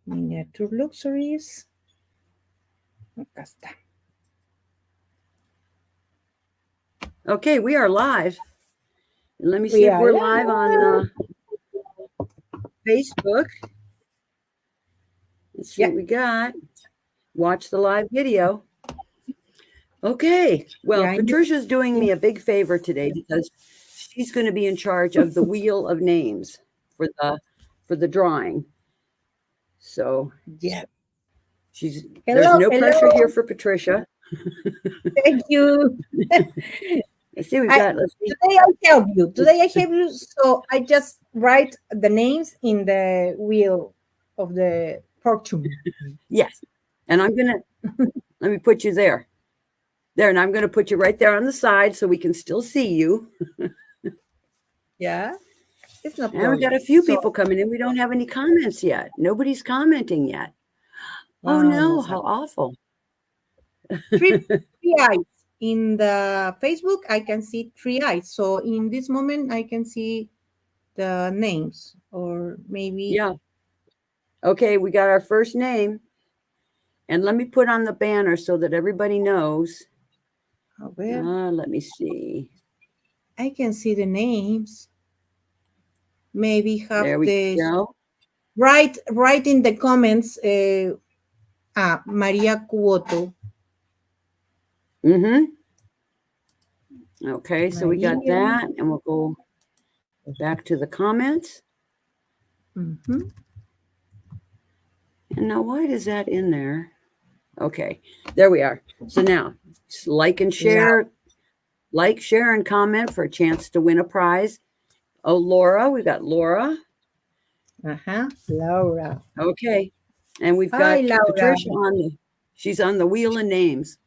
Miniature Luxuries. Acá está. Okay, we are live. Let me see We if are we're live. live on Facebook. Let's see what we got. Watch the live video. Okay. Well, Yeah, Patricia's doing me a big favor today because she's going to be in charge of the wheel of names for the drawing. So yeah. there's Hello, no pressure here hello. for Patricia. Thank you. Let's see, let's see. Today I help you. Today I help you. So I just write the names in the wheel of the fortune. Yes. And let me put you there. There, and I'm going to put you right there on the side so we can still see you. Yeah, it's no And problem. we got a few So, people coming in. We don't have any comments yet. Nobody's commenting yet. Oh no, vamos a how awful. three eyes. In the Facebook, I can see 3 eyes. So in this moment, I can see the names, or maybe. Yeah. Okay, we got our first name. And let me put on the banner so that everybody knows. Let me see. I can see the names. Maybe have There we this. go. Write in the comments. Maria Cuoto. Mm-hmm. Okay, so we got that, and we'll go back to the comments. Mm-hmm. And now, why is that in there? Okay, there we are. So now, like and share, like, share, and comment for a chance to win a prize. Oh, Laura, we got Laura. Laura. Okay, and we've got Patricia she's on the wheel of names.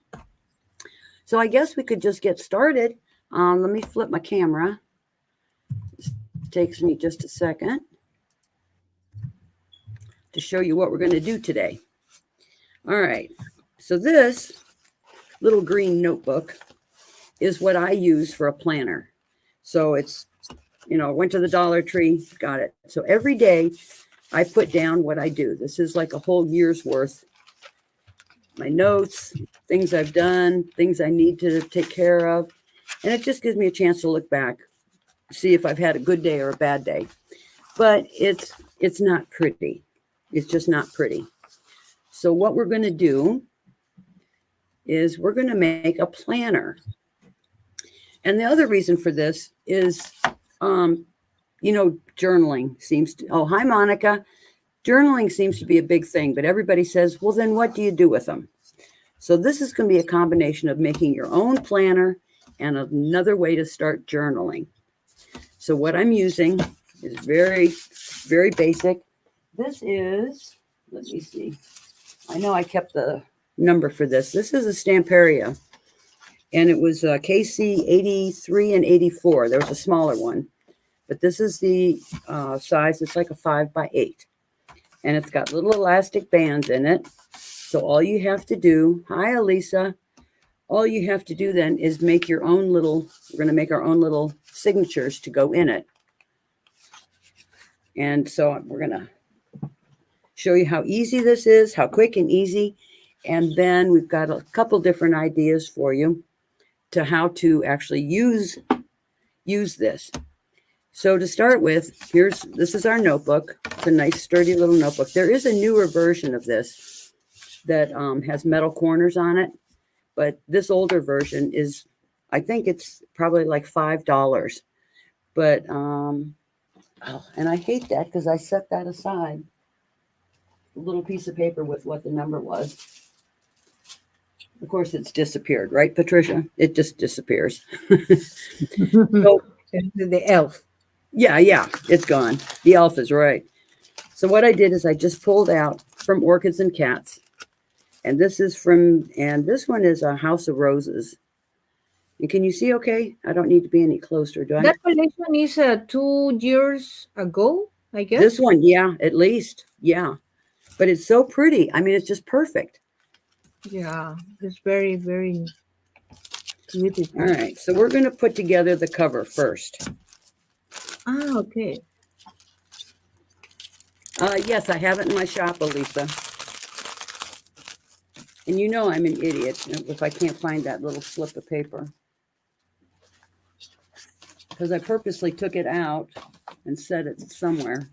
So I guess we could just get started. Let me flip my camera. This takes me just a second to show you what we're going to do today. All right. So this little green notebook is what I use for a planner. So it's, went to the Dollar Tree, got it. So every day I put down what I do. This is like a whole year's worth. My notes, things I've done, things I need to take care of. And it just gives me a chance to look back, see if I've had a good day or a bad day. But it's not pretty. It's just not pretty. So what we're going to do is we're going to make a planner. And the other reason for this is, journaling seems to, oh, hi, Monica. Journaling seems to be a big thing, but everybody says, well, then what do you do with them? So this is going to be a combination of making your own planner and another way to start journaling. So what I'm using is very, very basic. This is, let me see. I know I kept the number for this. This is a Stamperia, and it was KC 83 and 84. There was a smaller one, but this is the size. It's like a 5x8, and it's got little elastic bands in it. So all you have to do, hi, Elisa. All you have to do then is make your own little, we're going to make our own little signatures to go in it. And so we're going to show you how easy this is, how quick and easy. And then we've got a couple different ideas for you to how to actually use this. So to start with, this is our notebook. It's a nice sturdy little notebook. There is a newer version of this that has metal corners on it, but this older version is, I think it's probably like $5. But and I hate that because I set that aside. A little piece of paper with what the number was. Of course, it's disappeared, right, Patricia? It just disappears. So, the elf. Yeah, it's gone. The elf is right. So what I did is I just pulled out from Orchids and Cats. And this one is a House of Roses. And can you see okay? I don't need to be any closer, do I? That collection is 2 years ago, I guess. This one, yeah, at least. Yeah. But it's so pretty. I mean, it's just perfect. Yeah, it's very, very beautiful. All right. So we're going to put together the cover first. Okay. Yes, I have it in my shop, Elisa. And you know I'm an idiot if I can't find that little slip of paper. Because I purposely took it out and set it somewhere.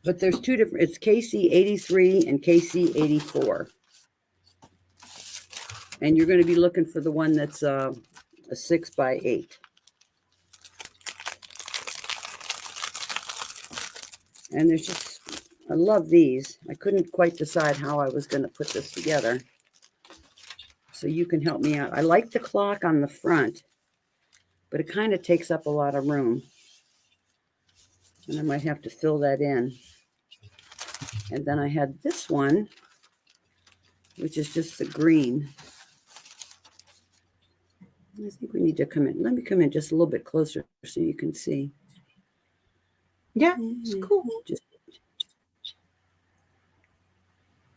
But there's two different, it's KC83 and KC84. And you're going to be looking for the one that's a 6x8. And there's just, I love these. I couldn't quite decide how I was going to put this together. So you can help me out. I like the clock on the front, but it kind of takes up a lot of room. And I might have to fill that in. And then I had this one, which is just the green. I think we need to come in. Let me come in just a little bit closer so you can see. Yeah, it's cool. Just,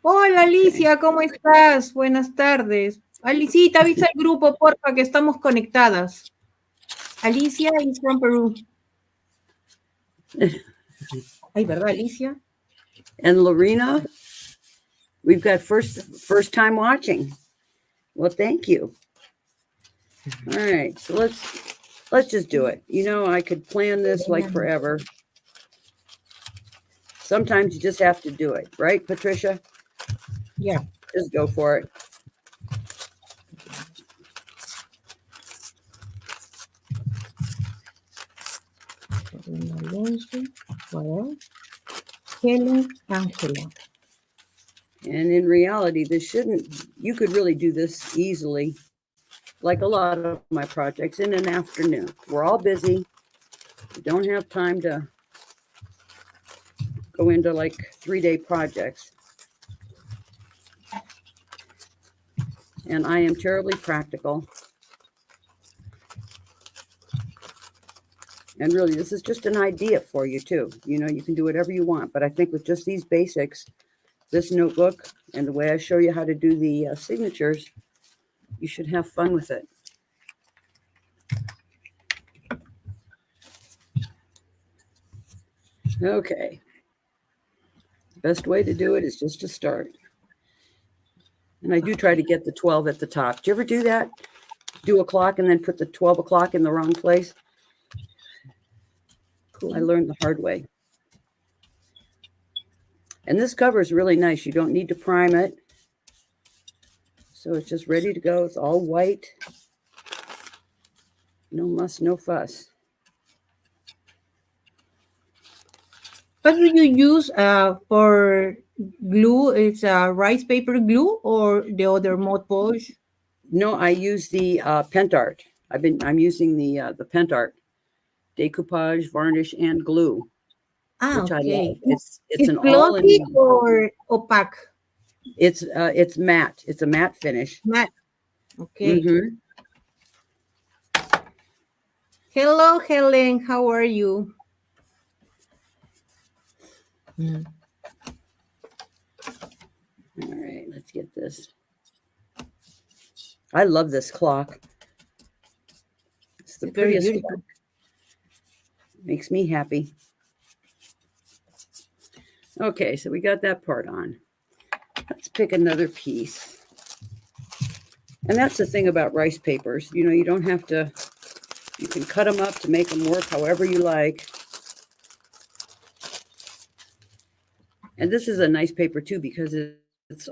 Hola Alicia, ¿cómo estás? Buenas tardes. Alicita, avisa al grupo, porfa, que estamos conectadas. Alicia is from Peru. Ay, ¿verdad, Alicia? and Lorena, we've got first time watching. Well, thank you. All right, so let's just do it. You know, I could plan this like forever. Sometimes you just have to do it, right, Patricia? Yeah. Just go for it. Helen Angela. And in reality, you could really do this easily, like a lot of my projects, in an afternoon. We're all busy. We don't have time to go into like 3-day projects. And I am terribly practical. And really, this is just an idea for you too. You know, you can do whatever you want, but I think with just these basics, this notebook and the way I show you how to do the signatures, you should have fun with it. Okay. Best way to do it is just to start. And I do try to get the 12 at the top. Do you ever do that? Do a clock and then put the 12 o'clock in the wrong place? Cool. I learned the hard way. And this cover is really nice. You don't need to prime it. So it's just ready to go. It's all white. No muss, no fuss. What do you use for glue? It's rice paper glue or the other mod polish? No, I use the Pentart. I'm using the Pentart decoupage, varnish, and glue, which okay. I love. It's an glossy all-in-one. or opaque? It's matte. It's a matte finish. Matte. Okay. Mm-hmm. Hello, Helen. How are you? All right, let's get this. I love this clock. It's the prettiest clock. Makes me happy. Okay, so we got that part on. Let's pick another piece. And that's the thing about rice papers. You know, you don't have to, you can cut them up to make them work however you like. And this is a nice paper too, because it's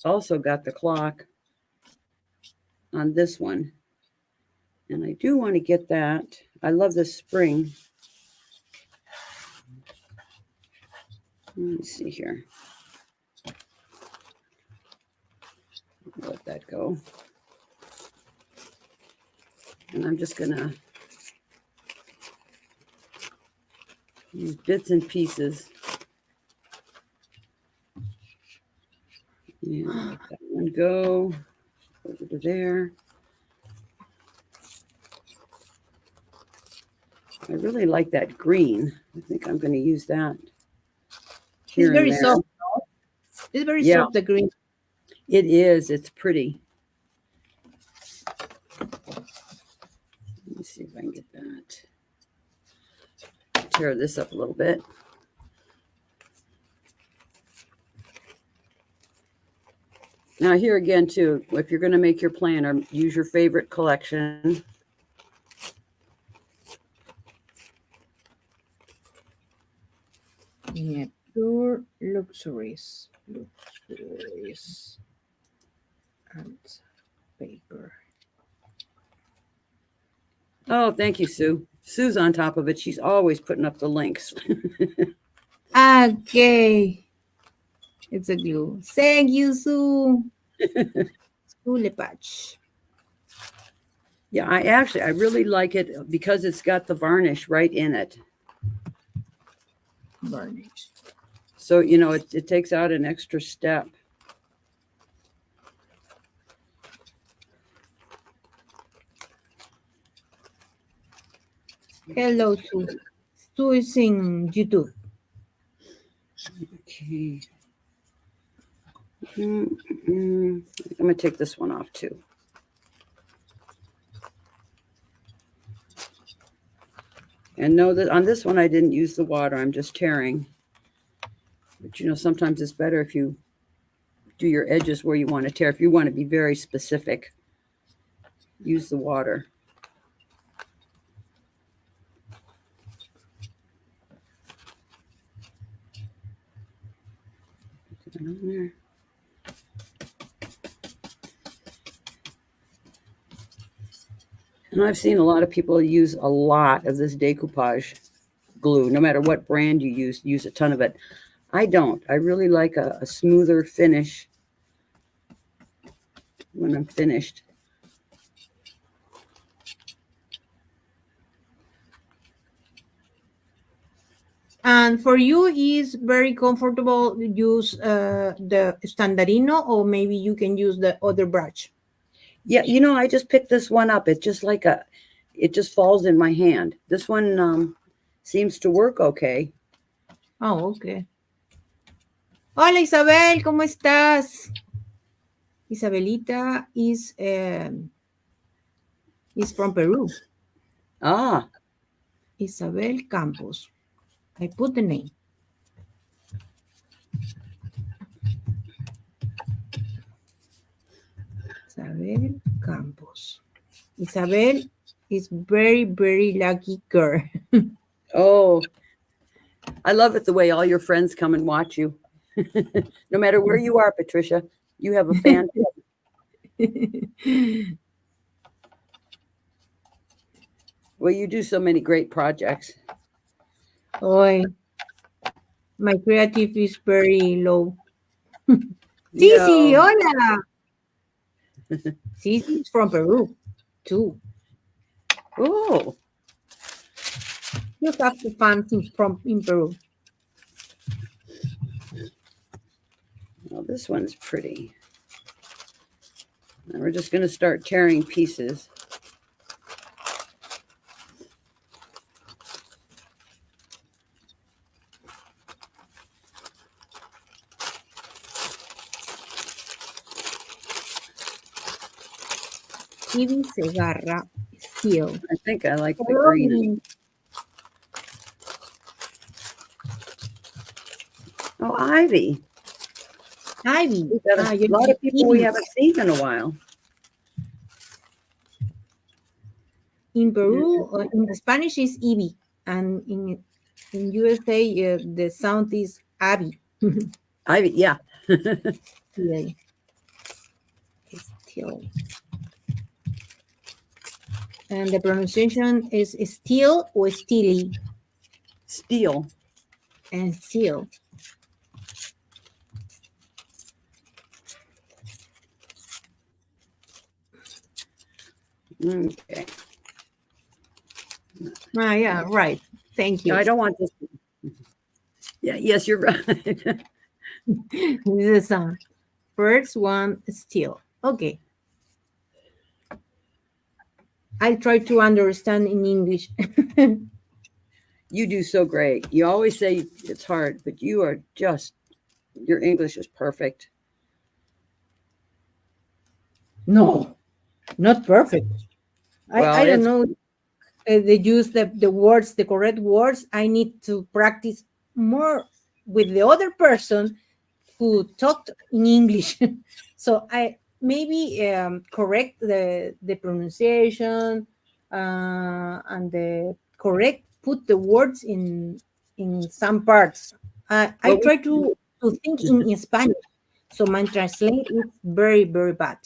also got the clock on this one. And I do want to get that. I love this spring. Let me see here. Let that go. And I'm just going to use bits and pieces. Yeah, let that one go. Over to there. I really like that green. I think I'm going to use that. It's very soft. It's very soft, the green. It is. It's pretty. Let me see if I can get that. tear this up a little bit. Now here again too, if you're going to make your planner, use your favorite collection. Miniature luxuries and paper. Oh, thank you, Sue. Sue's on top of it. She's always putting up the links. Okay. It's a glue. Thank you, Sue. Sue Lepage. Yeah, I really like it because it's got the varnish right in it. Varnish. So, you know, it takes out an extra step. Hello, Sue. Sue is in YouTube. Okay. I'm going to take this one off too. And know that on this one, I didn't use the water. I'm just tearing. But, you know, sometimes it's better if you do your edges where you want to tear. If you want to be very specific, use the water. Put that on there. And I've seen a lot of people use a lot of this decoupage glue. No matter what brand you use a ton of it. I don't. I really like a smoother finish when I'm finished. And for you, is very comfortable to use the Standardino, or maybe you can use the other brush? Yeah, you know, I just picked this one up. It's just like it just falls in my hand. This one seems to work okay. Oh, okay. Hola, Isabel, ¿cómo estás? Isabelita is from Peru. Ah. Isabel Campos. I put the name. Isabel Campos. Isabel is very, very lucky girl. Oh, I love it the way all your friends come and watch you. No matter where you are, Patricia, you have a fan. Well, you do so many great projects. Oy, my creative is very low. Cici, No. hola. Cici is from Peru, too. Oh. You have to find things from in Peru. Well, this one's pretty. And we're just going to start tearing pieces. Ivy Segarra Steel. I think I like the green. Oh, Ivy. Ivy. A lot of people we haven't seen in a while. In Peru, in Spanish is Ivy, and in USA the sound is Abby. Ivy, yeah. Yeah. Steel. And the pronunciation is steel or steely? Steel. And steel. Okay. Yeah, right. Thank you. No, I don't want this. Yeah, yes, you're right. This is sound. First one, steel. Okay. I try to understand in English. You do so great. You always say it's hard, but you are just, your English is perfect. No, not perfect. Well, I don't know. they use the words, the correct words. I need to practice more with the other person who talked in English. So I maybe correct the pronunciation and the correct put the words in some parts. I Well, try to think in Spanish, so my translate is very very bad.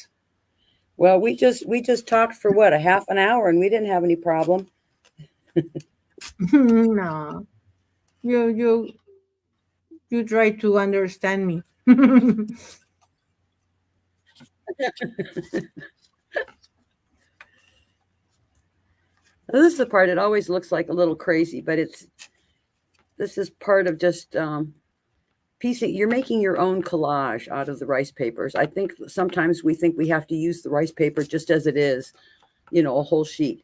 we just talked for what, a half an hour, and we didn't have any problem. No, you try to understand me. This is the part, it always looks like a little crazy, but this is part of just piecing. You're making your own collage out of the rice papers. I think sometimes we think we have to use the rice paper just as it is, a whole sheet.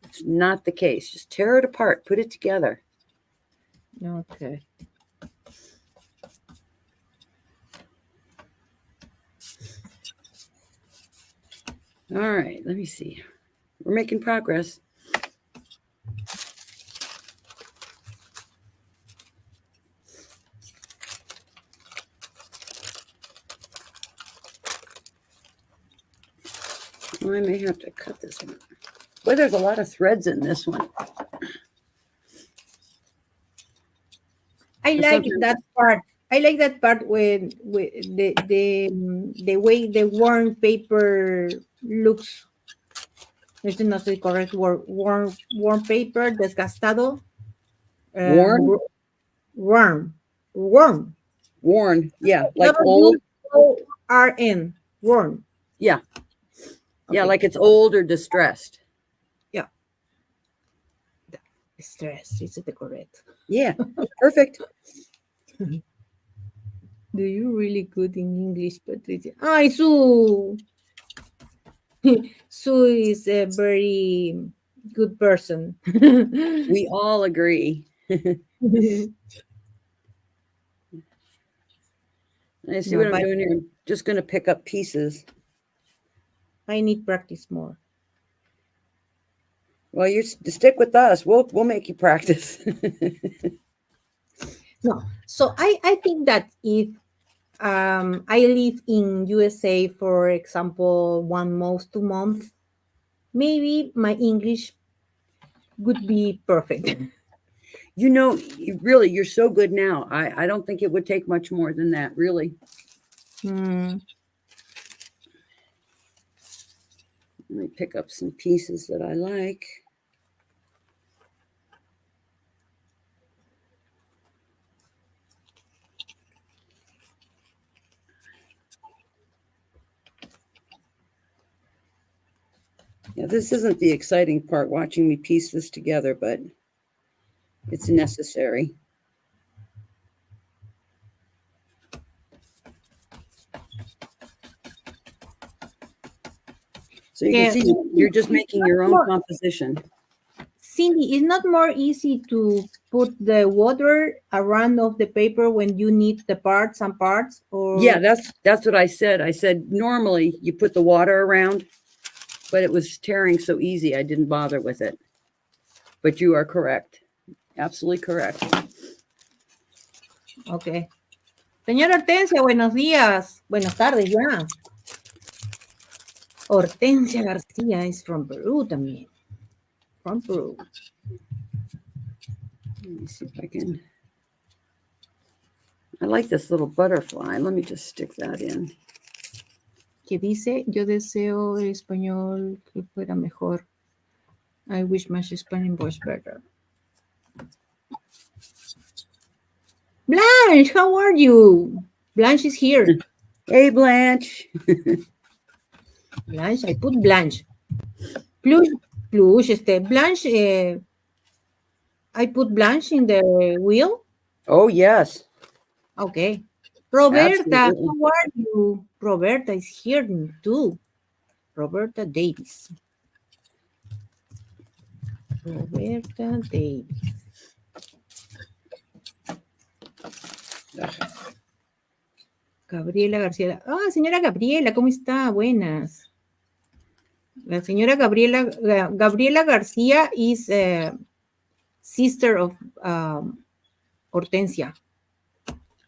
It's not the case. Just tear it apart, put it together. Okay. All right, let me see. We're making progress. Well, I may have to cut this one. Boy, there's a lot of threads in this one. I like that part. I like that part when the way the worn paper looks. Este no es el correct word. Worn paper, desgastado. Worn? Worm. Worm. Worn, yeah, like old. WORN. Worm. Yeah. Yeah, Okay. like it's old or distressed. Yeah. Stress. Is it the correct? Yeah, perfect. Do you really good in English, Patricia? Ay, Sue. Sue is a very good person. We all agree. I see No, what I'm but doing here. I'm just going to pick up pieces. I need practice more. Well, you stick with us. We'll make you practice. No, so I think that if I live in USA, for example, 1 month, 2 months, maybe my English would be perfect. You're so good now. I don't think it would take much more than that, really. Hmm. Let me pick up some pieces that I like. Yeah, this isn't the exciting part, watching me piece this together, but it's necessary. So you can Yeah, see you're just making your own composition. Cindy, it's not more easy to put the water around of the paper when you need the parts, some parts, or Yeah, that's what I said. I said normally you put the water around, but it was tearing so easy I didn't bother with it. But you are correct. Absolutely correct. Okay. Señora Hortensia, buenos días. Buenas tardes ya. Hortensia García is from Peru también. From Peru. Let me see if I can. I like this little butterfly. Let me just stick that in. Que dice, yo deseo el español que fuera mejor. I wish my Spanish was better. Blanche, how are you? Blanche is here. Hey, Blanche. Blanche, I put Blanche. Blanche, Blanche, I put Blanche in the wheel. Oh, yes. Okay. Roberta, Absolutely. how are you? Roberta is here too. Roberta Davis. Roberta Davis. Gabriela García. Ah, señora Gabriela, ¿cómo está? Buenas. La señora Gabriela García is sister of Hortensia.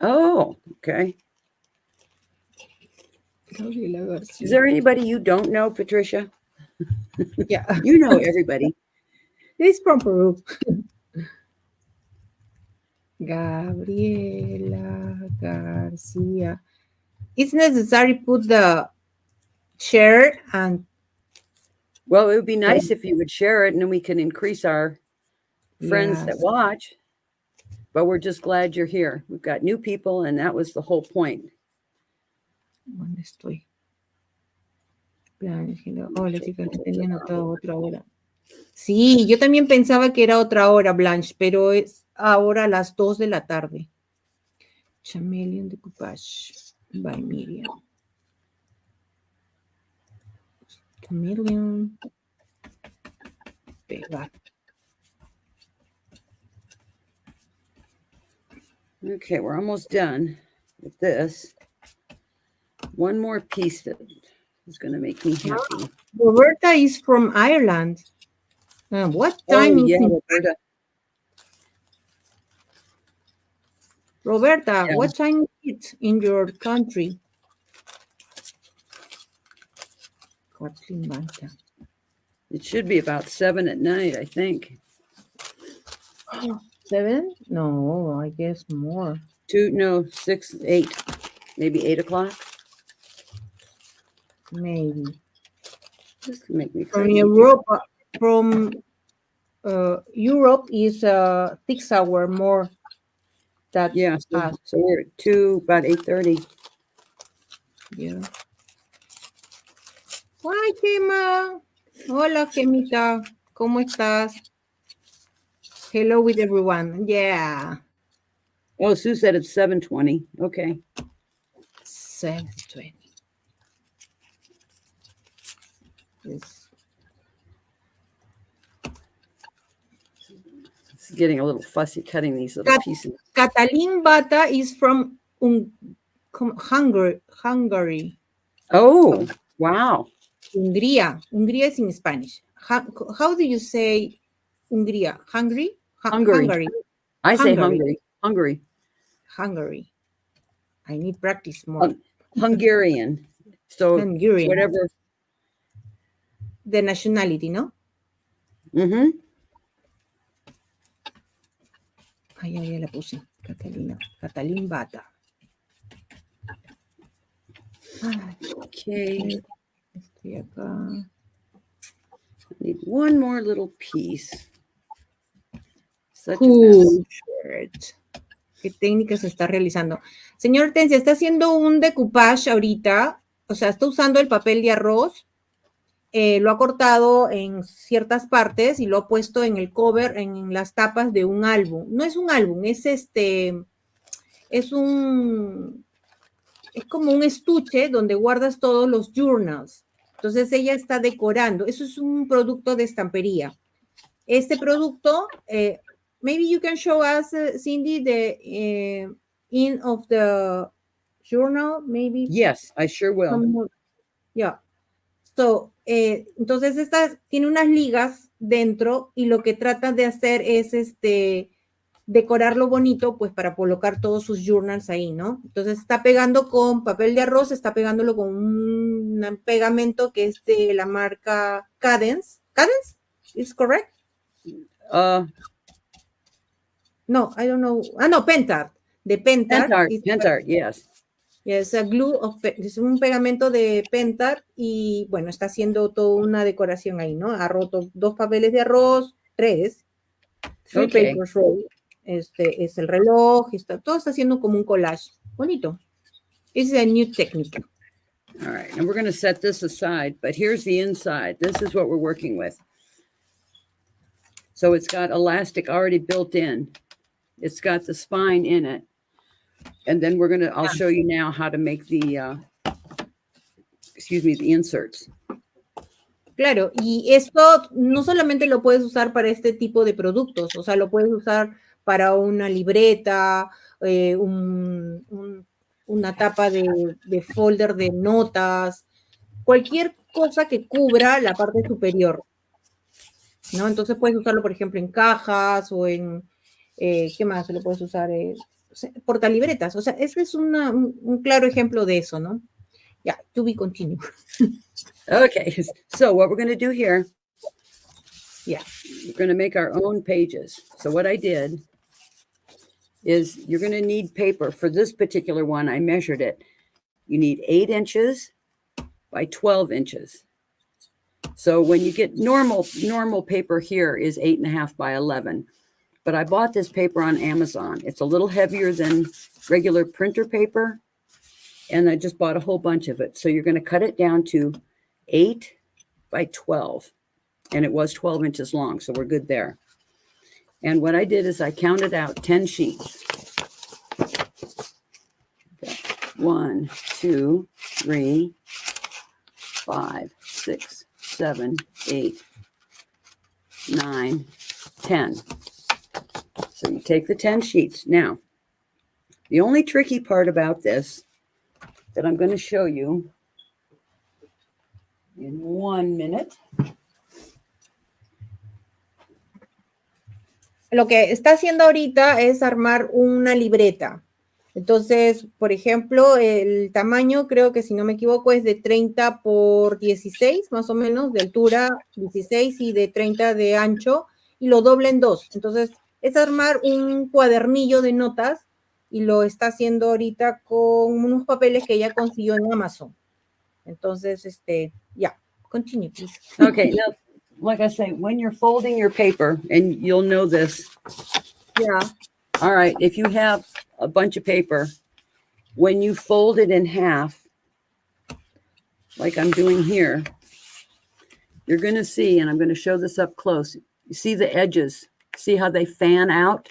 Oh, okay. Gabriela García. Is there anybody you don't know, Patricia? Yeah. You know everybody. It's from Peru. Gabriela García. It's necessary put the share and Well, it would be nice if you would share it and then we can increase our friends that yes. watch. But we're just glad you're here. We've got new people, and that was the whole point. ¿Dónde estoy? Hola, chicas, tenía anotado otra hora. Sí, yo también pensaba que era otra hora, Blanche, pero es ahora a las 2 de la tarde. Chameleon Decoupage by Miriam. Chameleon. Pegar. Okay, we're almost done with this. One more piece that is going to make me happy. Roberta is from Ireland. What time is it? Roberta. Roberta, what time is it in your country? It should be about 7 at night, I think. 7? No, I guess more. 6, 8. Maybe 8 o'clock. Maybe. This can make me From crazy. Europe is 6 hours more. That yeah, so we're at 2, about 8:30. Yeah. Hi, Gemma. Hola, Gemita. ¿Cómo estás? Hello with everyone. Yeah. Oh, Sue said it's 7:20. Okay. 7:20. Yes. It's getting a little fussy cutting these little pieces. Catalin Bata is from Hungary. Oh, wow. Hungría. Hungría is in Spanish. How do you say Hungría? Hungary? Hungary. I say Hungary. Hungary. Hungary. I need practice more. Hungarian. So Hungarian. Whatever. The nationality, no? Mm-hmm. Ya la puse. Catalin Bata. Okay. Estoy acá. I need one more little piece. Cool shirt. ¿Qué técnica se está realizando? Señor Hortensia, está haciendo un decoupage ahorita, o sea, está usando el papel de arroz, lo ha cortado en ciertas partes y lo ha puesto en el cover, en las tapas de un álbum. No es un álbum, es como un estuche donde guardas todos los journals. Entonces ella está decorando. Eso es un producto de estampería. Este producto, maybe you can show us, Cindy, the end of the journal, maybe. Yes, I sure will. Yeah. So, entonces esta tiene unas ligas dentro y lo que trata de hacer es decorarlo bonito, pues para colocar todos sus journals ahí, ¿no? Entonces está pegando con papel de arroz, está pegándolo con un pegamento que es de la marca Cadence. ¿Cadence? ¿Is correct? No, I don't know. No, Pentart. De Pentart. Pentart, yes. Es a glue es un pegamento de Pentart y bueno, está haciendo toda una decoración ahí, ¿no? Ha roto 2 papeles de arroz, 3 papers roll. Es el reloj, todo está haciendo como un collage. Bonito. It's a new technique. All right, and we're going to set this aside, but here's the inside. This is what we're working with. So it's got elastic already built in. It's got the spine in it. And then I'll show you now how to make the inserts. Claro, y esto no solamente lo puedes usar para este tipo de productos, o sea, lo puedes usar para una libreta, una tapa de folder de notas, cualquier cosa que cubra la parte superior, ¿no? Entonces puedes usarlo, por ejemplo, en cajas o en, ¿qué más lo puedes usar? Portalibretas. O sea, ese es un claro ejemplo de eso, ¿no? Yeah, to be continued. Okay, so what we're going to do here, Yeah. we're going to make our own pages. So what I did is you're going to need paper. For this particular one, I measured it. You need 8 inches by 12 inches. So when you get normal paper here is 8.5 by 11. But I bought this paper on Amazon. It's a little heavier than regular printer paper. And I just bought a whole bunch of it. So you're going to cut it down to 8 by 12. And it was 12 inches long. So we're good there. And what I did is I counted out 10 sheets. 1, 2, 3, 5, 6, 7, 8, 9, 10. So you take the 10 sheets. Now, the only tricky part about this that I'm going to show you in 1 minute. Lo que está haciendo ahorita es armar una libreta. Entonces, por ejemplo, el tamaño creo que si no me equivoco es de 30 por 16, más o menos, de altura 16 y de 30 de ancho, y lo dobla en 2. Entonces, es armar un cuadernillo de notas y lo está haciendo ahorita con unos papeles que ya consiguió en Amazon. Entonces, yeah, continue, please. Okay, now, like I say, when you're folding your paper, and you'll know this. Yeah. All right, if you have a bunch of paper, when you fold it in half, like I'm doing here, you're going to see, and I'm going to show this up close. You see the edges. See how they fan out?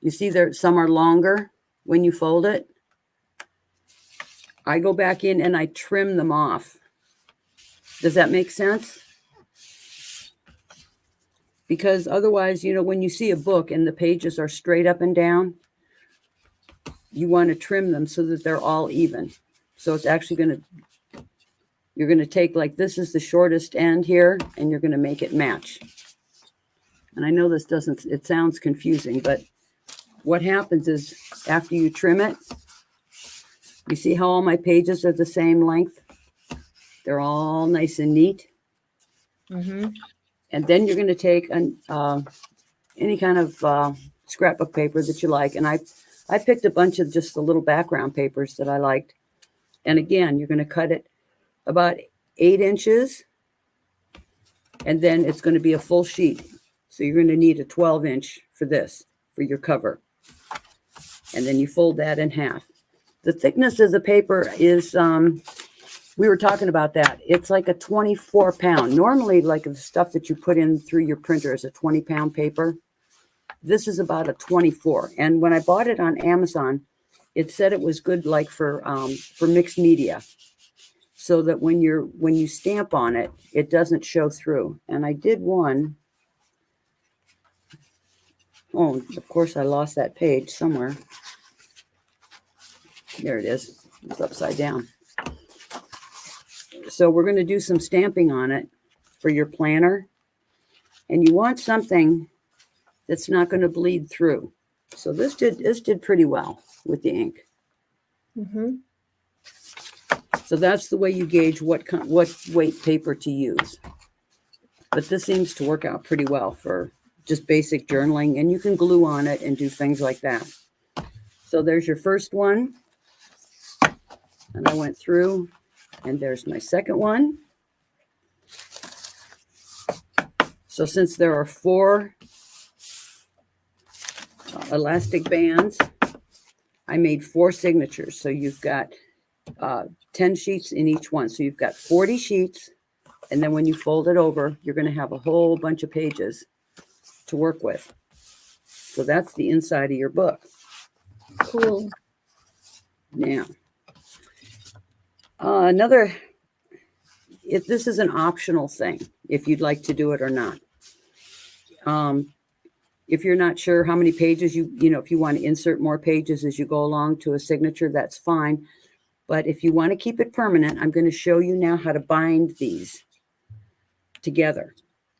You see there some are longer when you fold it. I go back in and I trim them off. Does that make sense? Because otherwise, you know, when you see a book and the pages are straight up and down, you want to trim them so that they're all even. So it's actually going to, you're going to take, like, this is the shortest end here, and you're going to make it match. And I know this doesn't, it sounds confusing, but what happens is after you trim it, you see how all my pages are the same length? They're all nice and neat. Mm-hmm. And then you're going to take any kind of scrapbook paper that you like. And I picked a bunch of just the little background papers that I liked. And again, you're going to cut it about 8 inches. And then it's going to be a full sheet. So you're going to need a 12-inch for this, for your cover. And then you fold that in half. The thickness of the paper is, we were talking about that. It's like a 24 pound. Normally, like the stuff that you put in through your printer is a 20-pound paper. This is about a 24. And when I bought it on Amazon, it said it was good, like for mixed media, so that when you stamp on it, it doesn't show through. And I did one. Oh, of course, I lost that page somewhere. There it is. It's upside down. So we're going to do some stamping on it for your planner. And you want something that's not going to bleed through. So this did pretty well with the ink. Mm-hmm. So that's the way you gauge what weight paper to use. But this seems to work out pretty well for just basic journaling. And you can glue on it and do things like that. So there's your first one. And I went through, and there's my second one. So since there are 4 elastic bands, I made 4 signatures. So you've got 10 sheets in each one. So you've got 40 sheets. And then when you fold it over, you're going to have a whole bunch of pages to work with. So that's the inside of your book. Cool. Now, this is an optional thing, if you'd like to do it or not. If you're not sure how many pages if you want to insert more pages as you go along to a signature, that's fine. But if you want to keep it permanent, I'm going to show you now how to bind these together.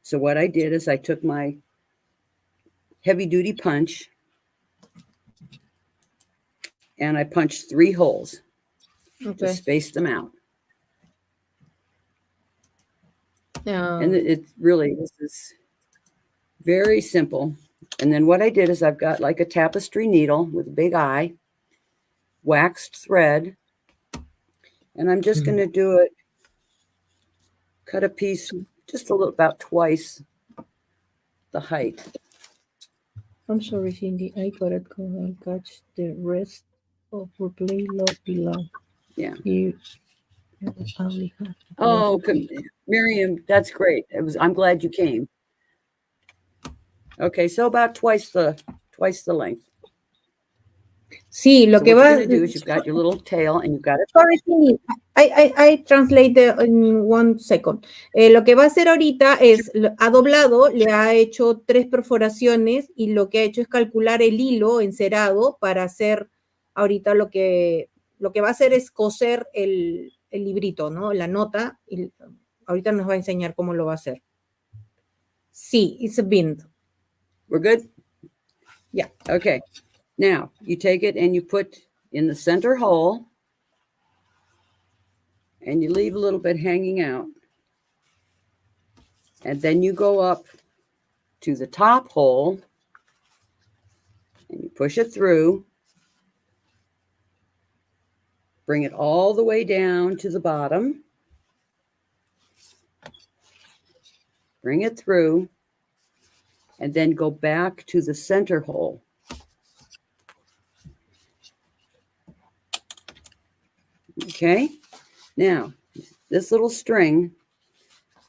So what I did is I took my heavy duty punch and I punched 3 holes to Okay. space them out. Um, And it really, this is very simple. And then what I did is I've got like a tapestry needle with a big eye, waxed thread, and I'm just going to do it, cut a piece just a little, about twice the height. I'm sorry, Cindy. I got it. I'll catch the rest of replay log below. Yeah. You probably have to Oh, Miriam, that's great. I'm glad you came. Okay, so about twice the length. Sí, lo So que what va. you're going to do is you've got your little tail and you've got it. Sorry, Cindy. I translate in 1 second. Lo que va a hacer ahorita es, ha doblado, le ha hecho 3 perforaciones y lo que ha hecho es calcular el hilo encerado para hacer ahorita lo que va a hacer es coser el librito, ¿no? La nota. Y ahorita nos va a enseñar cómo lo va a hacer. Sí, it's a bind. We're good? Yeah. Okay. Now, you take it and you put in the center hole and you leave a little bit hanging out. And then you go up to the top hole and you push it through. Bring it all the way down to the bottom. Bring it through. And then go back to the center hole. Okay. Now, this little string,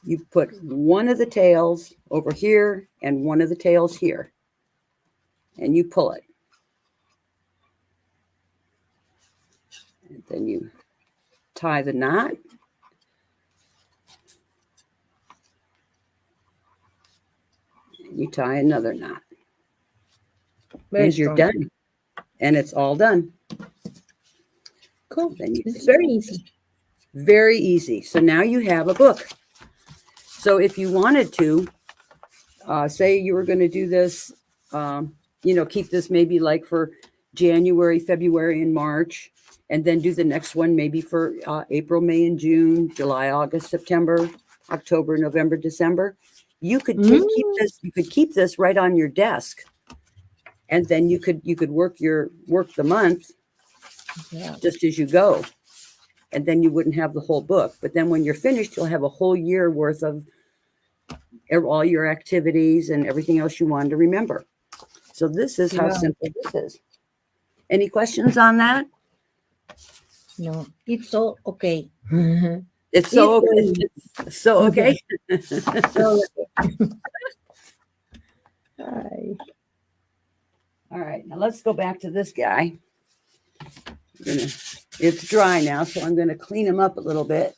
you put one of the tails over here and one of the tails here. And you pull it. And then you tie the knot. And you tie another knot. And you're done. And it's all done. Cool. Then It's very easy. Very easy. So now you have a book. So if you wanted to, say you were going to do this, keep this maybe like for January, February, and March, and then do the next one maybe for April, May, and June, July, August, September, October, November, December. You could keep this. You could keep this right on your desk, and then you could work the month just as you go, and then you wouldn't have the whole book. But then when you're finished, you'll have a whole year worth of all your activities and everything else you wanted to remember. So this is how simple this is. Any questions on that? No, it's all okay. It's so okay. It's so okay. Hi. All right, now let's go back to this guy. It's dry now, so I'm going to clean him up a little bit.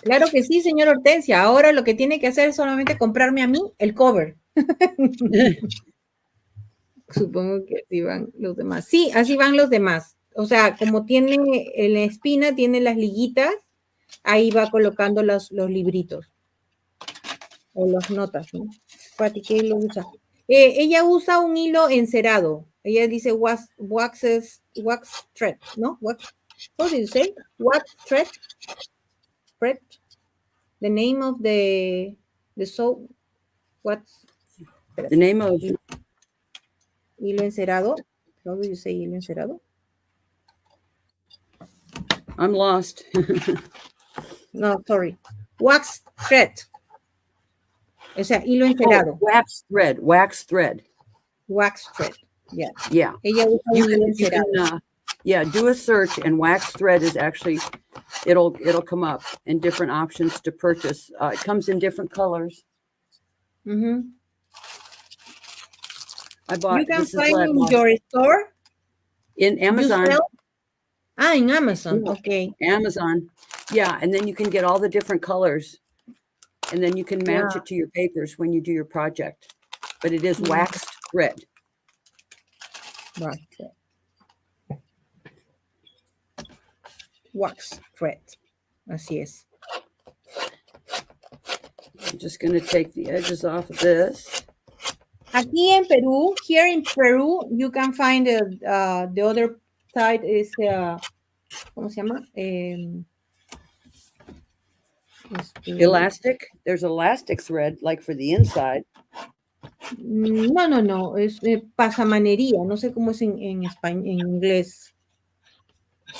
Claro que sí, señor Hortensia. Ahora lo que tiene que hacer es solamente comprarme a mí el cover. Supongo que así van los demás. Sí, así van los demás. O sea, como tiene en la espina, tiene las liguitas, ahí va colocando los libritos. O las notas, ¿no? Pati, ¿qué hilo usa? Ella usa un hilo encerado. Ella dice wax thread, ¿no? Wax, what did you say? Wax thread? The name of the soap. What's the name of hilo encerado? How do you say hilo encerado? I'm lost. No, sorry. Wax thread. O sea, hilo encerado. Wax thread. Wax thread. Yeah. Yeah. Ella usa un hilo encerado. Do a search, and wax thread is actually, it'll come up in different options to purchase. It comes in different colors. Mm-hmm. I bought. You can find in your store. In Amazon. In Amazon. Yeah. Okay. Amazon. Yeah, and then you can get all the different colors and then you can match it to your papers when you do your project. But it is waxed thread. Wax thread. Así es. I'm just going to take the edges off of this. Aquí en Perú, here in Peru, you can find the other side is, ¿cómo se llama? Elastic. There's elastic thread, like for the inside. No, es pasamanería, no sé cómo es en español, en inglés.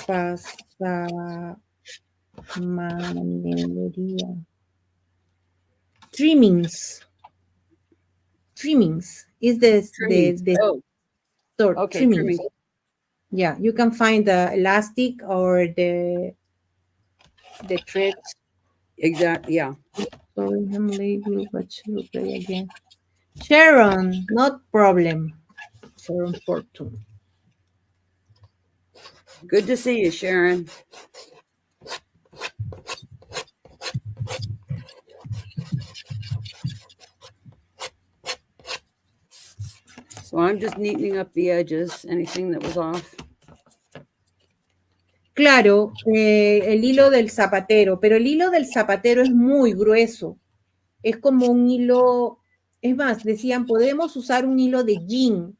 Pasamanería. Trimmings is the sort. Okay, trimmings. Yeah, you can find the elastic or the threads. Exactly. Yeah. Sorry, I'm late. But she'll play again. Sharon, not problem. Sharon Fortune. Good to see you, Sharon. So I'm just neatening up the edges, anything that was off. Claro, el hilo del zapatero, pero el hilo del zapatero es muy grueso. Es como un hilo, es más, decían, podemos usar un hilo de jean,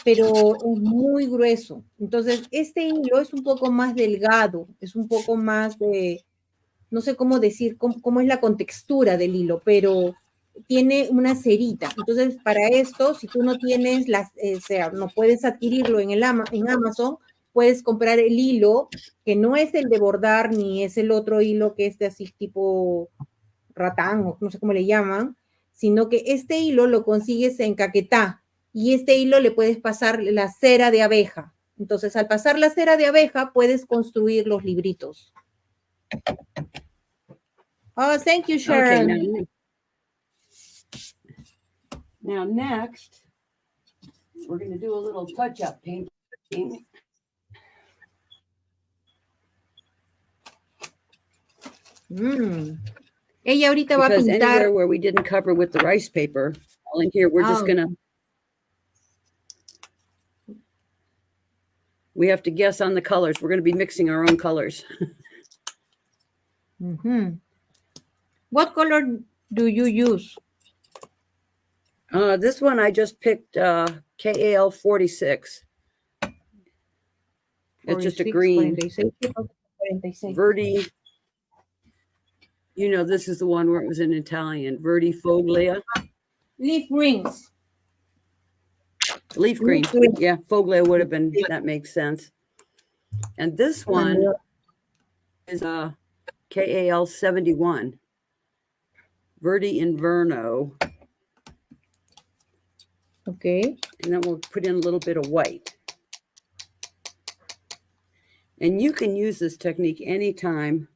pero es muy grueso. Entonces, este hilo es un poco más delgado, es un poco más de, no sé cómo decir, cómo es la contextura del hilo, pero tiene una cerita. Entonces, para esto, si tú no tienes, o sea, no puedes adquirirlo en Amazon, puedes comprar el hilo, que no es el de bordar, ni es el otro hilo que es de así tipo ratán, o no sé cómo le llaman, sino que este hilo lo consigues en Caquetá, y este hilo le puedes pasar la cera de abeja. Entonces, al pasar la cera de abeja, puedes construir los libritos. Oh, thank you, Sharon. Okay, now next, we're going to do a little touch-up painting. Ella ahorita va a Because pintar. anywhere where we didn't cover with the rice paper, all in here, we're just going to, we have to guess on the colors. We're going to be mixing our own colors. What color do you use? This one I just picked KAL 46. It's just a green. 46. Verdi. You know, this is the one where it was in Italian. Verdi Foglia. Leaf greens. Leaf green. Yeah, Foglia would have been, that makes sense. And this one is KAL 71. Verdi Inverno. Okay. And then we'll put in a little bit of white. And you can use this technique anytime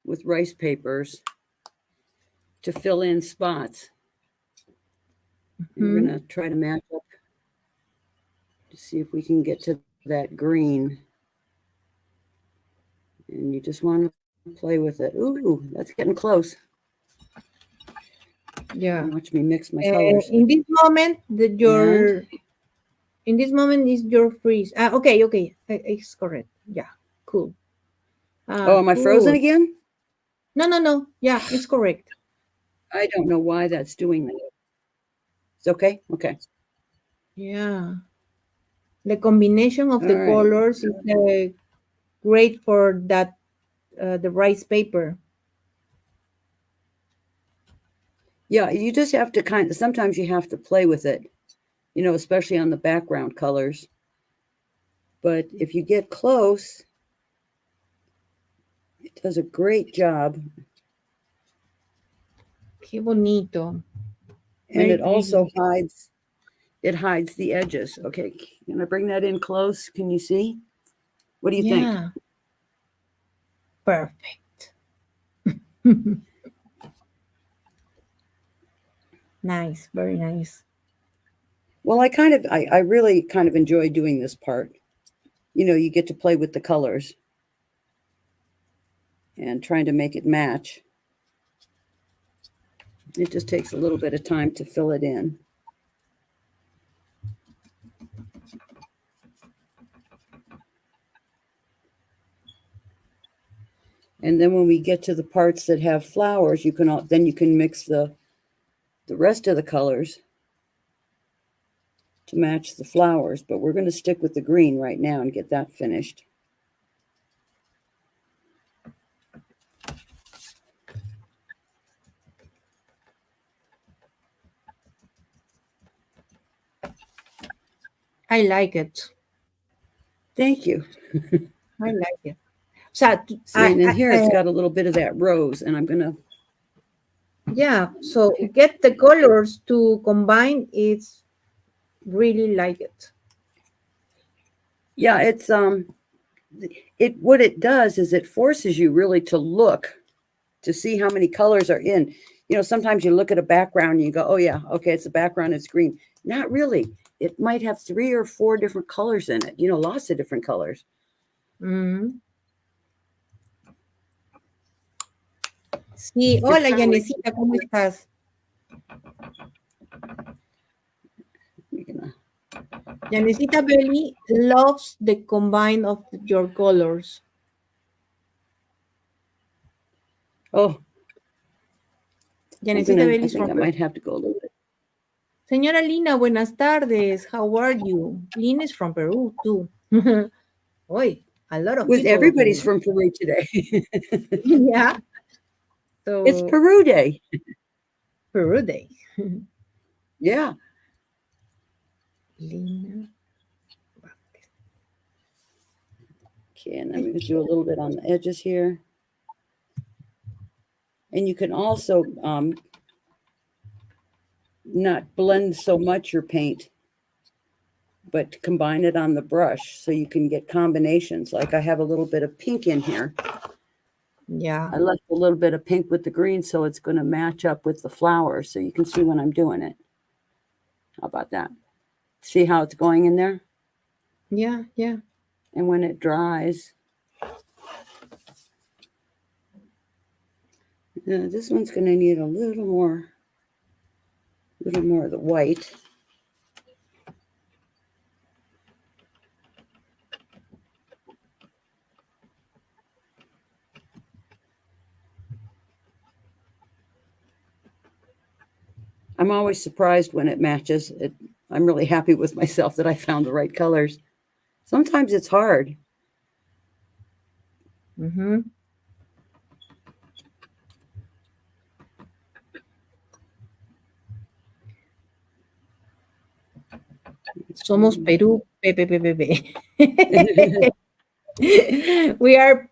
with rice papers to fill in spots. We're going to try to match up to see if we can get to that green. And you just want to play with it. Ooh, that's getting close. Yeah. Watch me mix my colors. In this moment, in this moment is your freeze. Okay. It's correct. Yeah, cool. Am I frozen again? No. Yeah, it's correct. I don't know why that's doing that. It's okay? Okay. Yeah. The combination of the colors is great for that, the rice paper. Yeah, you just have to sometimes you have to play with it, you know, especially on the background colors. But if you get close, it does a great job. Qué bonito. And it also hides the edges. Okay, can I bring that in close? Can you see? What do you think? Perfect. Nice, very nice. Well, I really kind of enjoy doing this part. You know, you get to play with the colors and trying to make it match. It just takes a little bit of time to fill it in. And then when we get to the parts that have flowers, you can mix the rest of the colors to match the flowers. But we're going to stick with the green right now and get that finished. I like it. Thank you. I like it. So, See, and in here it's got a little bit of that rose, and I'm going to... Yeah, so get the colors to combine. It's really like it. Yeah, it's what it does is it forces you really to look to see how many colors are in. You know, sometimes you look at a background and you go, oh yeah, okay, it's a background, it's green. Not really. It might have 3 or 4 different colors in it, you know, lots of different colors. Mm. Sí, hola Yanecita, ¿cómo estás? Yanecita Belly loves the combine of your colors. Oh, Yanecita Belly I is think I from might have to go a little bit. Señora Lina, buenas tardes. How are you? Lina is from Peru too. Oy, a lot of people. Everybody's from Peru today. Yeah. So it's Peru Day. Peru Day. Yeah. Lina. Okay, and I'm going to do a little bit on the edges here. And you can also not blend so much your paint, but combine it on the brush so you can get combinations. Like I have a little bit of pink in here. Yeah. I left a little bit of pink with the green, so it's going to match up with the flowers, so you can see when I'm doing it. How about that? See how it's going in there? Yeah, yeah. And when it dries, this one's going to need a little more of the white. I'm always surprised when it matches. I'm really happy with myself that I found the right colors. Sometimes it's hard. Mm-hmm. Somos Perú, PPPPP. we are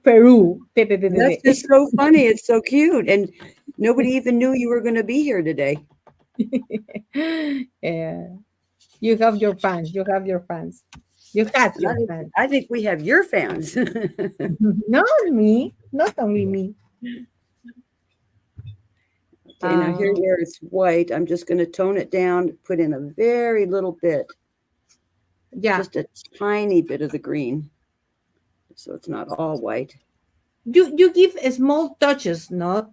Peru, PPPPP. That's just so funny. It's so cute, and nobody even knew you were going to be here today. Yeah, you have your fans. You have your fans. You had your fans. I think we have your fans. Not me. Not only me. Okay, now here where it's white, I'm just going to tone it down, put in a very little bit. Yeah. Just a tiny bit of the green. So it's not all white. You give small touches, not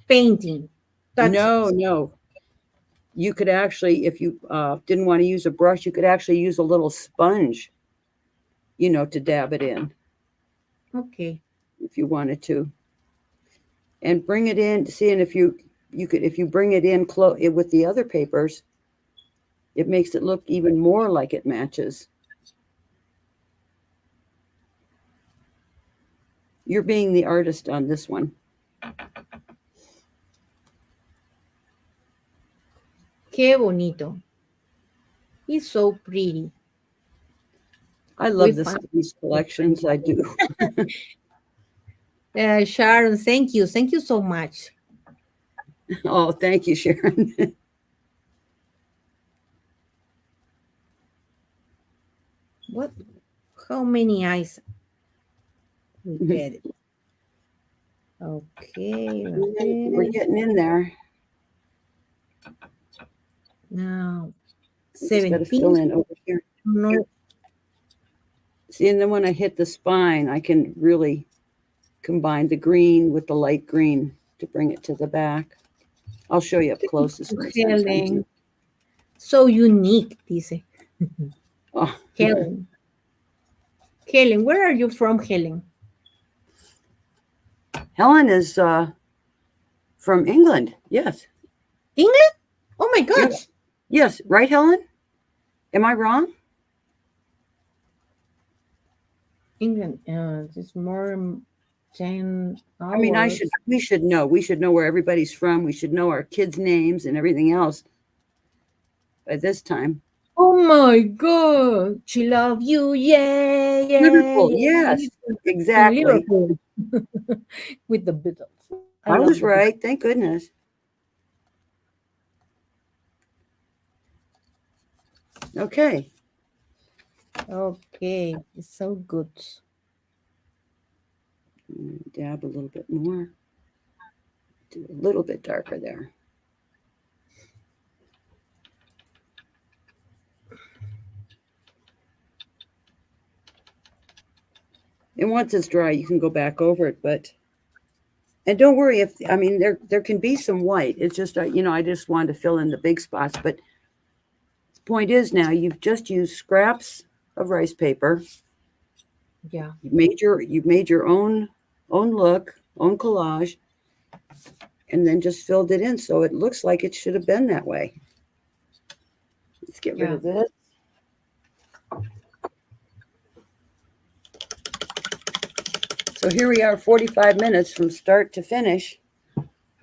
painting. Touches. No. You could actually, if you didn't want to use a brush, you could actually use a little sponge, you know, to dab it in. Okay. If you wanted to. And bring it in, see, and if you bring it in with the other papers, it makes it look even more like it matches. You're being the artist on this one. Qué bonito. It's so pretty. I love these collections. I do. Sharon, thank you. Thank you so much. Oh, thank you, Sharon. What? How many eyes? We get it. Okay. We're getting in there. Now, Just got to fill in over here. No. See, and then when I hit the spine, I can really combine the green with the light green to bring it to the back. I'll show you up close this way. Helen. So unique, dice. Oh. Helen. Helen, where are you from, Helen? Helen is from England. Yes. England? Oh my gosh. Yes. Yes. Right, Helen? Am I wrong? England. It's more 10 hours. I mean, we should know. We should know where everybody's from. We should know our kids' names and everything else by this time. Oh my God. She love you. Yeah, yeah. Liverpool. Yeah. Yes, exactly. Liverpool. With the Beatles. I was right. Thank goodness. Okay. Okay. It's so good. Dab a little bit more. Do a little bit darker there. And once it's dry, you can go back over it. And don't worry if, I mean, there can be some white. It's just, I just wanted to fill in the big spots. But the point is now you've just used scraps of rice paper. Yeah. You've made your own look, own collage, and then just filled it in. So it looks like it should have been that way. Let's get rid of this. So here we are, 45 minutes from start to finish,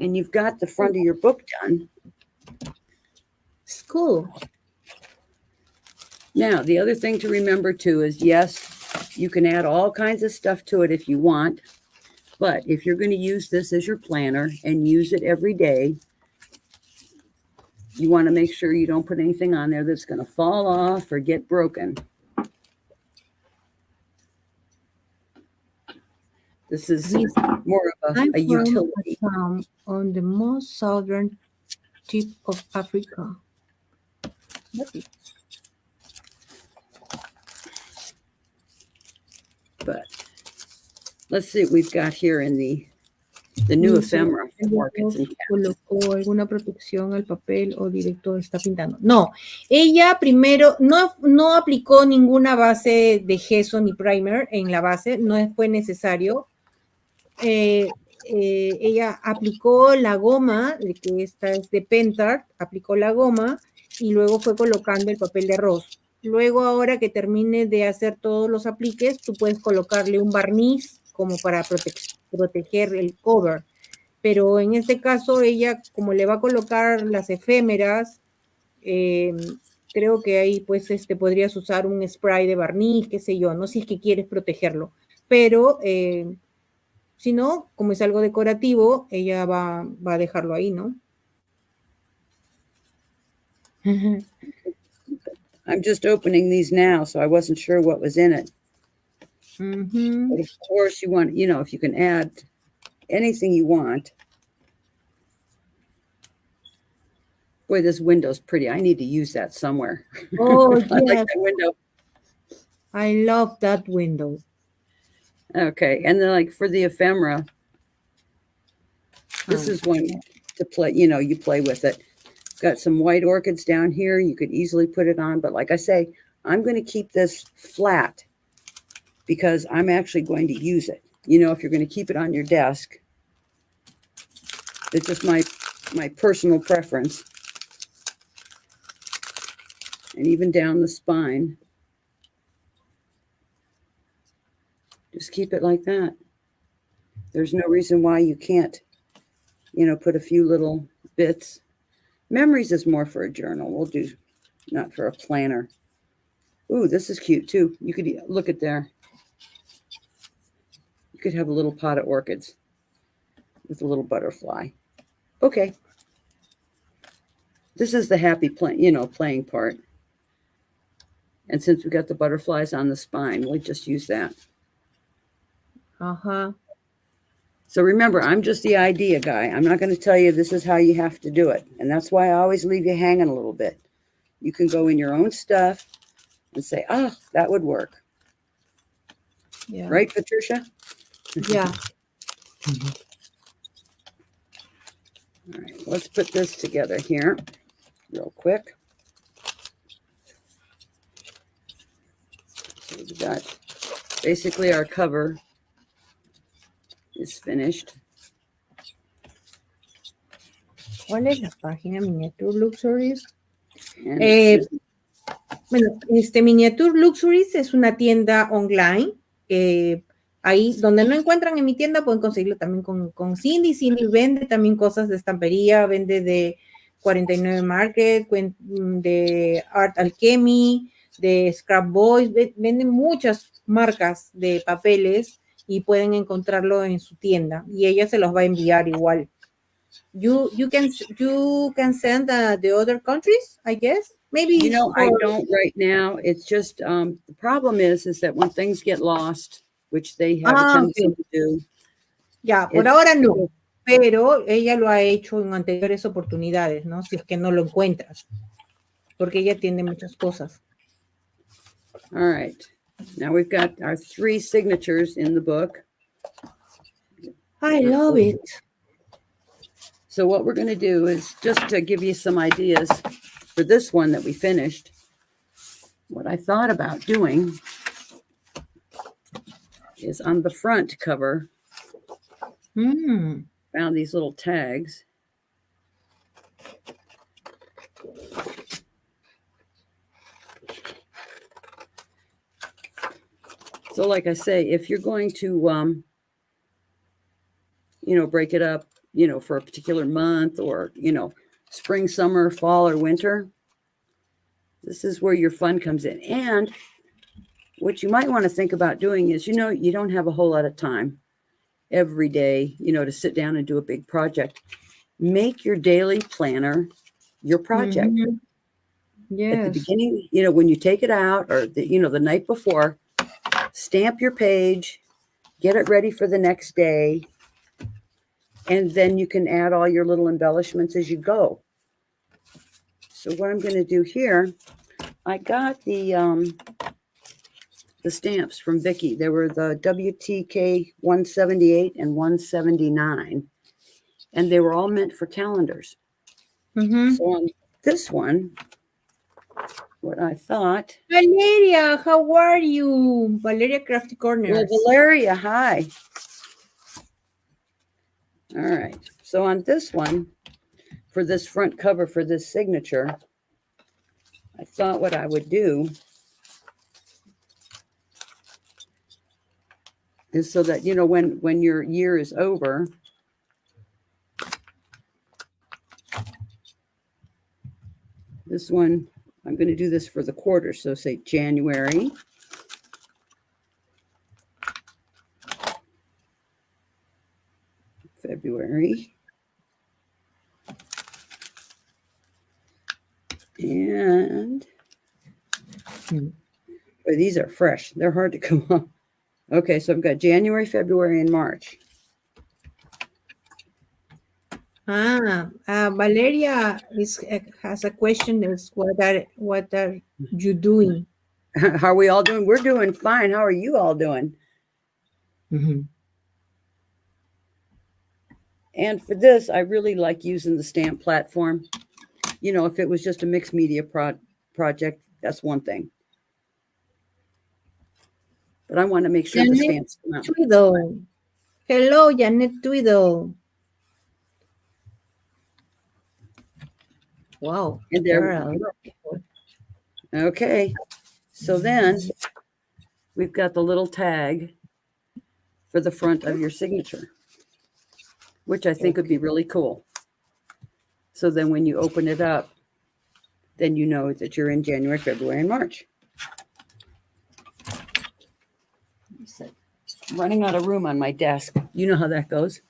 and you've got the front of your book done. It's cool. Now, the other thing to remember too is, yes, you can add all kinds of stuff to it if you want, but if you're going to use this as your planner and use it every day, you want to make sure you don't put anything on there that's going to fall off or get broken. This is more of a utility. I'm on the most southern tip of Africa. But let's see what we've got here in the new ephemera. ¿Colocó alguna protección al papel o directo está pintando? No, ella primero no aplicó ninguna base de gesso ni primer en la base, no fue necesario. Ella aplicó la goma, que esta es de Pentart, aplicó la goma y luego fue colocando el papel de arroz. Luego, ahora que termine de hacer todos los apliques, tú puedes colocarle un barniz como para proteger el cover. Pero en este caso, ella, como le va a colocar las efémeras, creo que ahí pues podrías usar un spray de barniz, qué sé yo, no si es que quieres protegerlo. Pero si no, como es algo decorativo, ella va a dejarlo ahí, ¿no? I'm just opening these now, so I wasn't sure what was in it. Mm-hmm. But of course, you want, if you can add anything you want. Boy, this window's pretty. I need to use that somewhere. Oh, I like that window. I love that window. Okay, and then like for the ephemera, this is one to play, you play with it. Got some white orchids down here. You could easily put it on, but like I say, I'm going to keep this flat because I'm actually going to use it. If you're going to keep it on your desk, it's just my personal preference. And even down the spine. Just keep it like that. There's no reason why you can't, put a few little bits. Memories is more for a journal. We'll do, not for a planner. Ooh, this is cute too. You could look at there. You could have a little pot of orchids with a little butterfly. Okay. This is the happy playing part. And since we got the butterflies on the spine, we'll just use that. Uh-huh. So remember, I'm just the idea guy. I'm not going to tell you this is how you have to do it. And that's why I always leave you hanging a little bit. You can go in your own stuff and say, that would work. Yeah. Right, Patricia? Yeah. All right. let's put this together here real quick. So we've got basically our cover is finished. ¿Cuál es la página? Miniature Luxuries. And it's just- Bueno, Miniature Luxuries es una tienda online. Ahí donde no encuentran en mi tienda pueden conseguirlo también con Cindy. Cindy vende también cosas de estampería, vende de 49 Market, de Art Alchemy, de Scrap Boys, venden muchas marcas de papeles y pueden encontrarlo en su tienda y ella se los va a enviar igual. You can send the other countries, I guess. Maybe you know, I don't right now. It's just the problem is that when things get lost, which they have a tendency to do. Ya, por ahora no, pero ella lo ha hecho en anteriores oportunidades, ¿no? Si es que no lo encuentras, porque ella tiene muchas cosas. All right. Now we've got our 3 signatures in the book. I love it. So what we're going to do is just to give you some ideas for this one that we finished. What I thought about doing is on the front cover, found these little tags. So like I say, if you're going to, break it up, for a particular month or, spring, summer, fall, or winter, this is where your fun comes in. And what you might want to think about doing is, you don't have a whole lot of time every day, to sit down and do a big project. Make your daily planner your project. Yes. At the beginning, when you take it out or the night before, stamp your page, get it ready for the next day. And then you can add all your little embellishments as you go. So what I'm going to do here, I got the stamps from Vicki. They were the WTK 178 and 179. And they were all meant for calendars. So on this one, what I thought. Valeria, how are you? Valeria Crafty Corners. Well, Valeria, hi. All right. So on this one, for this front cover, for this signature, I thought what I would do is so that, when your year is over, this one, I'm going to do this for the quarter. So say January. February. And boy, these are fresh. They're hard to come up. Okay, so I've got January, February, and March. Valeria has a question. Is what are you doing? How are we all doing? We're doing fine. How are you all doing? And for this, I really like using the stamp platform. If it was just a mixed media project, that's one thing. But I want to make sure the stamps come out. Twiddle. Hello, Janet Twiddle. Wow. And there. Okay. So then we've got the little tag for the front of your signature, which I think would be really cool. So then when you open it up, then you know that you're in January, February, and March. Running out of room on my desk. You know how that goes.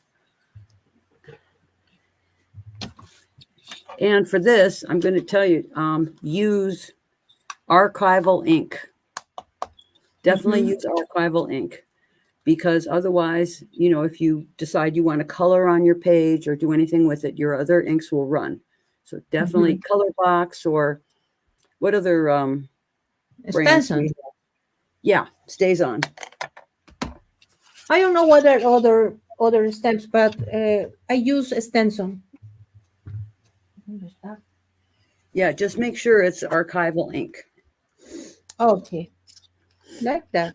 And for this, I'm going to tell you, use archival ink. Definitely use archival ink. Because otherwise, if you decide you want to color on your page or do anything with it, your other inks will run. So definitely Color Box or what other Stencil. Yeah, stays on. I don't know what are other stamps, but I use Stencil. ¿Dónde está? Yeah, just make sure it's archival ink. Okay, like that.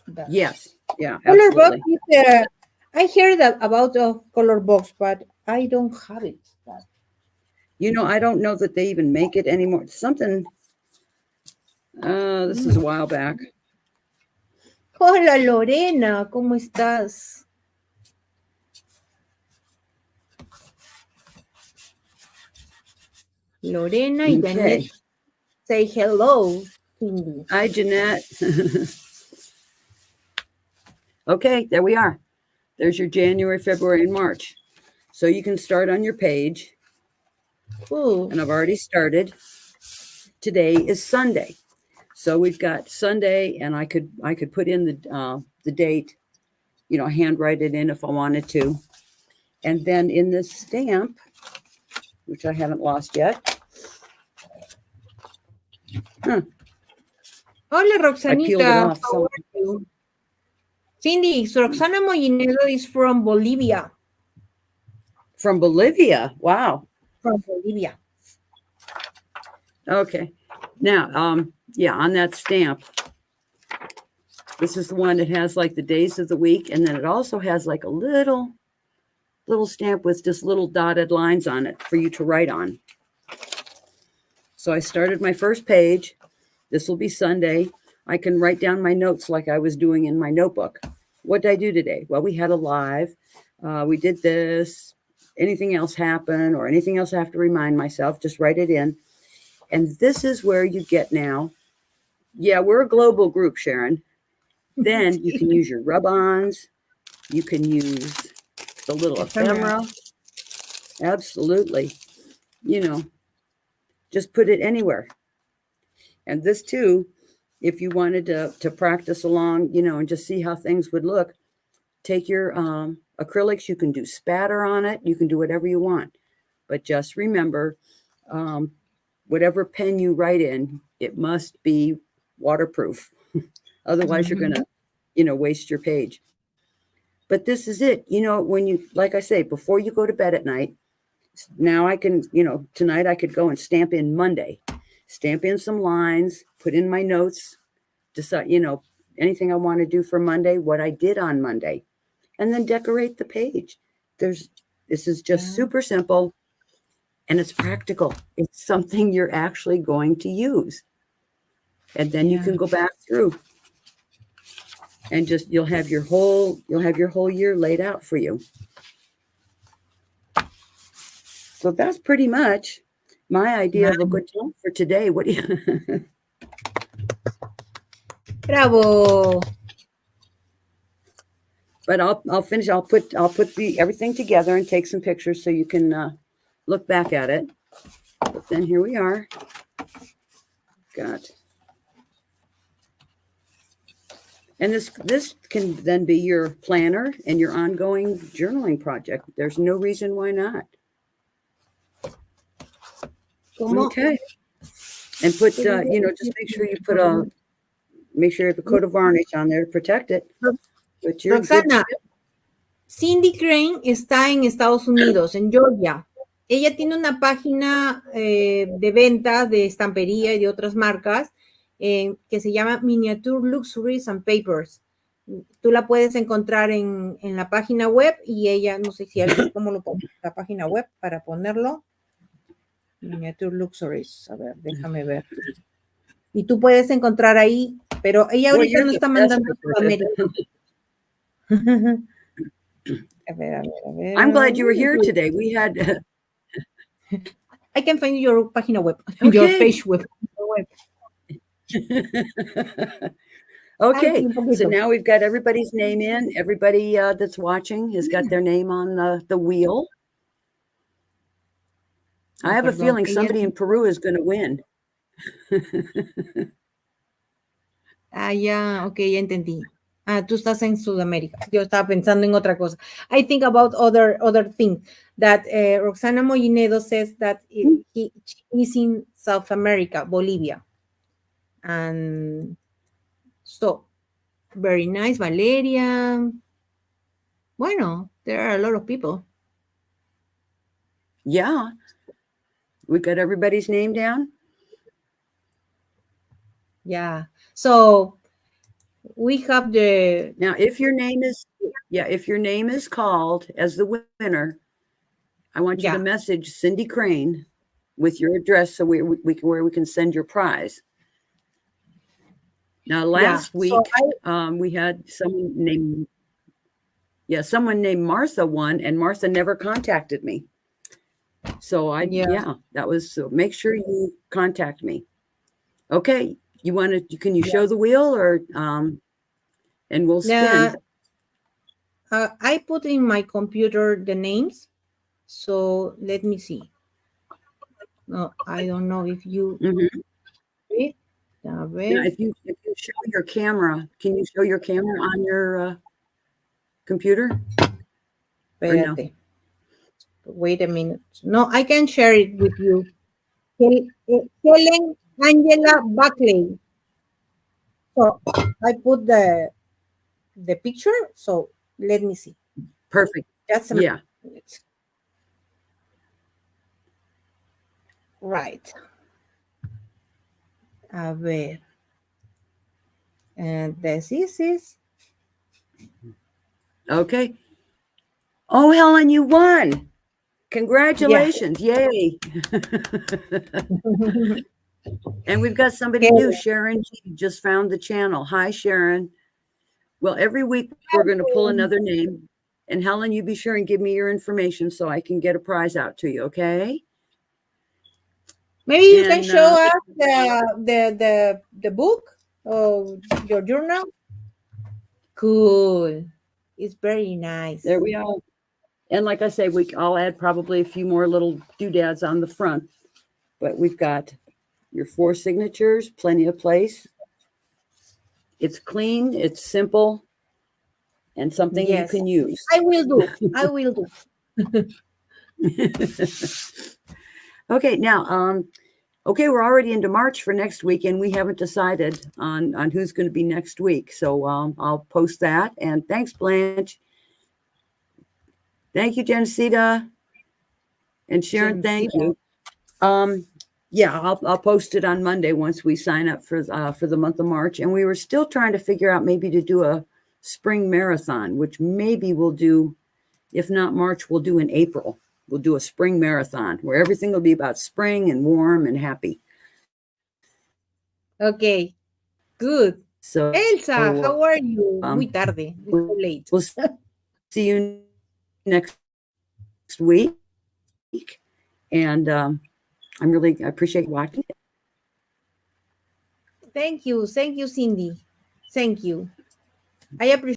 That. Yes. Yeah, Color box absolutely. is, I heard that about a color box, but I don't have it. I don't know that they even make it anymore. Something, this is a while back. Hola Lorena, ¿cómo estás? Lorena y Janet Okay. say hello, Cindy. Hi, Jeanette. Okay, there we are. There's your January, February, and March. So you can start on your page. Ooh. And I've already started. Today is Sunday. So we've got Sunday, and I could put in the date, handwrite it in if I wanted to. And then in this stamp, which I haven't lost yet. Hola I peeled it Roxanita, off. how are you? Cindy, Roxana Mollinedo is from Bolivia. From Bolivia. Wow. From Bolivia. Okay. Now, yeah, on that stamp, this is the one that has like the days of the week, and then it also has like a little stamp with just little dotted lines on it for you to write on. So I started my first page. This will be Sunday. I can write down my notes like I was doing in my notebook. What did I do today? Well, we had a live. We did this. Anything else happen or anything else I have to remind myself, just write it in. And this is where you get now. Yeah, we're a global group, Sharon. Then you can use your rub-ons. You can use the little ephemera. Absolutely. Just put it anywhere. And this too, if you wanted to practice along, and just see how things would look, take your acrylics. You can do spatter on it. You can do whatever you want. But just remember, whatever pen you write in, it must be waterproof. Otherwise, you're going to, waste your page. But this is it. When you, like I say, before you go to bed at night, now I can, tonight I could go and stamp in Monday, stamp in some lines, put in my notes, decide, anything I want to do for Monday, what I did on Monday, and then decorate the page. This is just super simple, and it's practical. It's something you're actually going to use. And then you can go back through and just, you'll have your whole year laid out for you. So that's pretty much my idea of a good time for today. What do you? Bravo. But I'll finish. I'll put everything together and take some pictures so you can look back at it. But then here we are. And this can then be your planner and your ongoing journaling project. There's no reason why not. Okay. And put just make sure you have a coat of varnish on there to protect it. But Roxana, Cindy Crane está en Estados Unidos, en Georgia. Ella tiene una página de ventas de estampería y de otras marcas que se llama Miniature Luxuries and Papers. Tú la puedes encontrar en la página web y ella, no sé si cómo lo pongo, la página web para ponerlo. Miniature Luxuries, a ver, déjame ver. Y tú puedes encontrar ahí, pero ella ahorita no está mandando a Sudamérica. A ver. I'm glad you were here today. We had. I can find your página web, Okay. your page web. Okay, so now we've got everybody's name in. Everybody that's watching has got their name on the wheel. I have a feeling somebody in Peru is going to win. Ya, ok, ya entendí. Tú estás en Sudamérica. Yo estaba pensando en otra cosa. I think about other things that Roxana Mollinedo says that she is in South America, Bolivia. And so, very nice, Valeria. Bueno, there are a lot of people. Yeah. We got everybody's name down? Yeah. So we have the Now, if your name is called as the winner, I want you to yeah, message Cindy Crane with your address so where we can send your prize. Now, yeah. last So week we had someone named Martha won, and Martha never contacted me. So yeah. that was, so make sure you contact me. Okay, can you Yeah. show the wheel, or and we'll Now, spin. I put in my computer the names. So let me see. No, I don't know if you Mhm. read. A Now, ver, if you show your camera, can you show your camera on your computer or no? espérate. Wait a minute. No, I can share it with you. Helen Angela Buckley. So I put the picture. So let me see. Perfect. That's a Yeah. minute. Right. A ver. And this is Okay. Oh, Helen, you won. yeah. Congratulations. Yay. And we've got somebody new, Helen. Sharon G, just found the channel. Hi, Sharon. Well, every week we're going to pull another name. And Helen, you be sure and give me your information so I can get a prize out to you, okay? Maybe you can And show us the book of your journal. Cool. It's very there nice. we are. And like I say, I'll add probably a few more little doodads on the front. But we've got your 4 signatures, plenty of place. It's clean, it's simple, and something you Yes, can use. I will do. I will do. Okay, now, okay, we're already into March for next week, and we haven't decided on who's going to be next week. So I'll post that. And thanks, Blanche. Thank you, Genesita. And Sharon, thank Gencita. you. Yeah, I'll post it on Monday once we sign up for the month of March. And we were still trying to figure out maybe to do a spring marathon, which maybe we'll do. If not March, we'll do in April. We'll do a spring marathon where everything will be about spring and warm and happy. Okay, good. So Elsa, how are you? Muy we'll tarde. It's so late. see you next week. And I appreciate you watching. Thank you. Thank you, Cindy. Thank you. I appreciate